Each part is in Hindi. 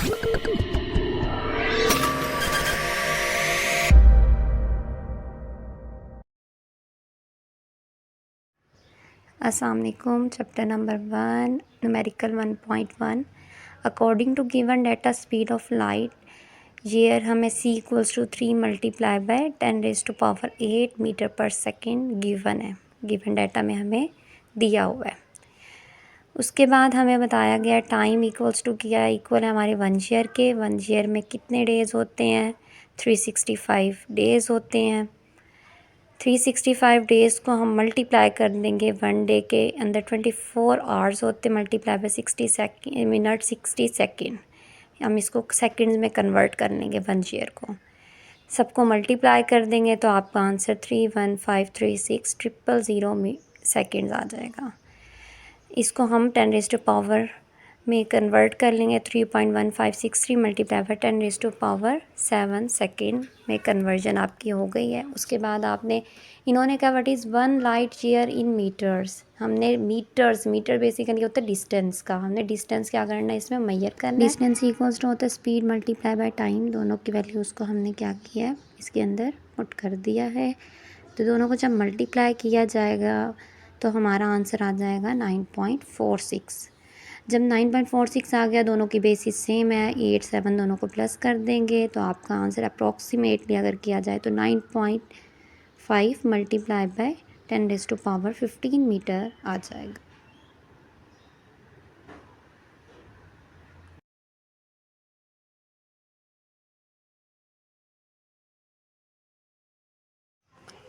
Assalamu alaikum. Chapter number 1, numerical 1.1. According to given data, speed of light, here हमें c equals to 3 multiply by 10 raised to power 8 metre पर सेकेंड गिवन है, गिवन डाटा में हमें दिया हुआ है। उसके बाद हमें बताया गया टाइम इक्वल्स टू क्या इक्वल है हमारे 1 ईयर के। 1 ईयर में कितने डेज़ होते हैं? 365 डेज़ होते हैं। 365 डेज़ को हम मल्टीप्लाई कर देंगे, 1 डे के अंदर 24 आवर्स होते, मल्टीप्लाई बाय 60 मिनट 60 सेकेंड। हम इसको सेकंड्स में कन्वर्ट कर लेंगे 1 ईयर को। सबको मल्टीप्लाई कर देंगे तो आपका आंसर 31536,000 सेकेंड्स आ जाएगा। इसको हम 10 रेज़ टू पावर में कन्वर्ट कर लेंगे। 3.1563 multiply by 10 raise to power 7 second में कन्वर्जन आपकी हो गई है। उसके बाद आपने इन्होंने कहा what is 1 light year in metres. हमने मीटर बेसिकली होता है डिस्टेंस का, हमने डिस्टेंस क्या करना है इसमें मेजर करना है। डिस्टेंस इक्वल्स टू होता है स्पीड मल्टीप्लाई बाय टाइम, दोनों की वैल्यूज़ को हमने क्या किया है इसके अंदर पुट कर दिया है। तो दोनों को जब मल्टीप्लाई किया जाएगा तो हमारा आंसर आ जाएगा 9.46। जब 9.46 आ गया, दोनों की बेसिस सेम है, 8 7 दोनों को प्लस कर देंगे तो आपका आंसर अप्रॉक्सीमेटली अगर किया जाए तो 9.5 multiply by 10 raise to power 15 metre आ जाएगा।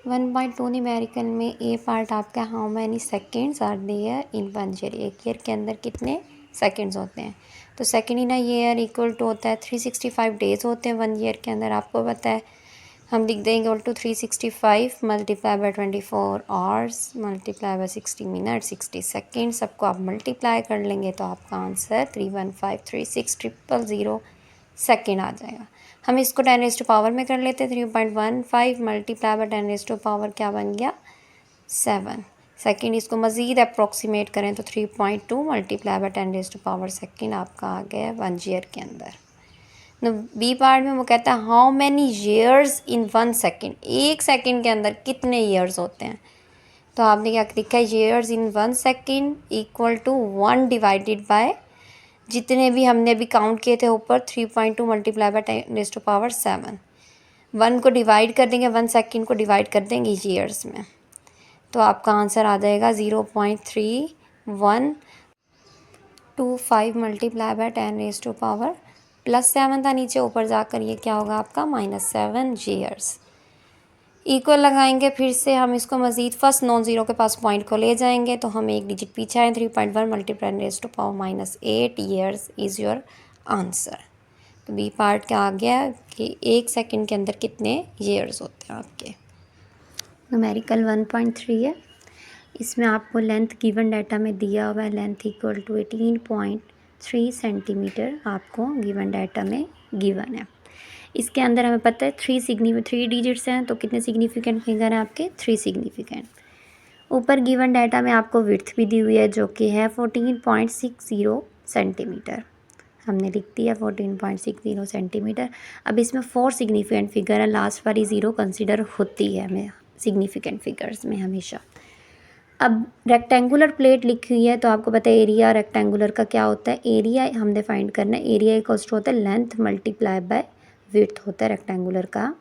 वन पॉइंट टू न्यूमेरिकल में ए पार्ट आपका how many seconds are there in 1 year. एक ईयर के अंदर कितने सेकेंड्स होते हैं? तो second in a year equal to होता है 365 डेज़ होते हैं 1 ईयर के अंदर, आपको पता है। हम लिख देंगे equal to 365 multiply by 24 hours multiply by 60 minute 60 second. सबको आप मल्टीप्लाई कर लेंगे तो आपका आंसर 31536,000 सेकेंड आ जाएगा। हम इसको 10 रेज़ टू पावर में कर लेते हैं। 3.15 multiply by 10 raise to power क्या बन गया 7 सेकेंड। इसको मज़ीद अप्रॉक्सीमेट करें तो 3.2 multiply by 10 raise to power second आपका आ गया 1 ईयर के अंदर। बी पार्ट में वो कहता है how many years in 1 second. एक सेकेंड के अंदर कितने ईयर्स होते हैं? तो आपने क्या लिखा है years in 1 second equal to 1 divided by जितने भी हमने अभी काउंट किए थे ऊपर 3.2 multiply by 10 raise to power 7। 1 को डिवाइड कर देंगे, 1 सेकेंड को डिवाइड कर देंगे ईयर्स में तो आपका आंसर आ जाएगा 0.3125 multiply by 10 raise to power +7 था नीचे, ऊपर जाकर ये क्या होगा आपका -7 ईयर्स। इक्वल लगाएंगे फिर से हम इसको मज़ीद फर्स्ट नॉन ज़ीरो के पास पॉइंट को ले जाएंगे तो हम एक डिजिट पीछे आए। 3.1 multiply raise to power -8 years is your answer. तो बी पार्ट क्या आ गया कि एक सेकंड के अंदर कितने ईयर्स होते हैं आपके। न्यूमेरिकल 1.3 है, इसमें आपको लेंथ गिवन डाटा में दिया हुआ है, लेंथ इक्वल टू 18.3 सेंटीमीटर आपको गिवन डाटा में गिवन है। इसके अंदर हमें पता है 3 डिजिट्स हैं तो कितने सिग्निफिकेंट फिगर हैं आपके 3 सिग्निफिकेंट। ऊपर गिवन डाटा में आपको विड्थ भी दी हुई है जो कि है 14.60 सेंटीमीटर, हमने लिख दिया 14.60 सेंटीमीटर। अब इसमें 4 सिग्निफिकेंट फिगर है, लास्ट वाली 0 कंसिडर होती है हमें सिग्निफिकेंट फिगर्स में हमेशा। अब रेक्टेंगुलर प्लेट लिखी हुई है तो आपको पता है एरिया रेक्टेंगुलर का क्या होता है, एरिया हमने फाइंड करना है। एरिया इक्वल्स टू होता है लेंथ मल्टीप्लाई बाय विड्थ होता है रेक्टेंगुलर का।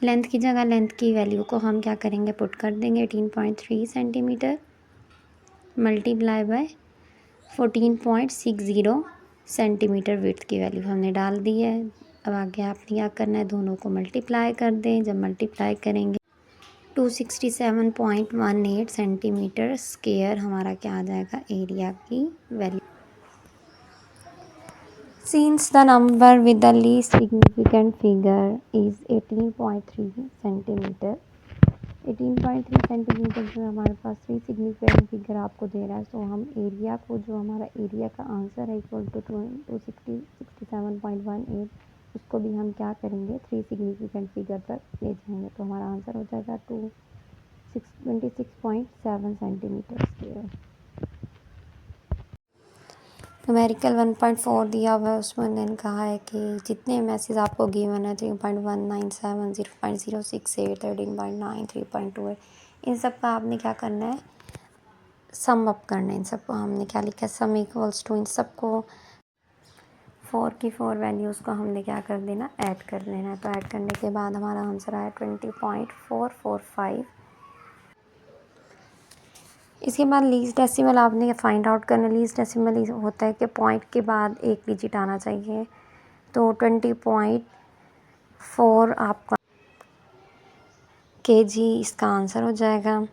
लेंथ की जगह लेंथ की वैल्यू को हम क्या करेंगे पुट कर देंगे 18.3 centimetre multiply by 14.60 centimetre width की वैल्यू हमने डाल दी है। अब आगे आपने क्या करना है, दोनों को मल्टीप्लाई कर दें। जब मल्टीप्लाई करेंगे 267.18 सेंटीमीटर स्क्वायर हमारा क्या आ जाएगा एरिया की value. Since the number with the least significant figure is 18.3 centimetre, 18.3 centimetre जो हमारे पास 3 सिग्निफिकेंट फिगर आपको दे रहा है, तो हम एरिया को जो हमारा एरिया का आंसर है इक्वल टू 267.18 उसको भी हम क्या करेंगे 3 सिग्निफिकेंट फिगर तक ले जाएंगे तो हमारा आंसर हो जाएगा 26.7 सेंटीमीटर स्क्वायर। न्यूमेरिकल 1.4 दिया हुआ है, उसमें उन्होंने कहा है कि जितने मैसेज आपको गिवन है 3.197 0.068 13.9 3.28 इन सब का आपने क्या करना है, सम अप करना है। इन सबको हमने क्या लिखा है, सम इक्वल्स टू इन सबको 4 की 4 वैल्यूज़ को हमने क्या कर देना, ऐड कर लेना है। तो ऐड करने के बाद हमारा आंसर आया 20.445। इसके बाद लीस्ट डेसिमल आपने फाइंड आउट करना। लीस्ट डेसिमल होता है कि पॉइंट के बाद एक डिजिट आना चाहिए। तो 20.4 आपका kg इसका आंसर हो जाएगा।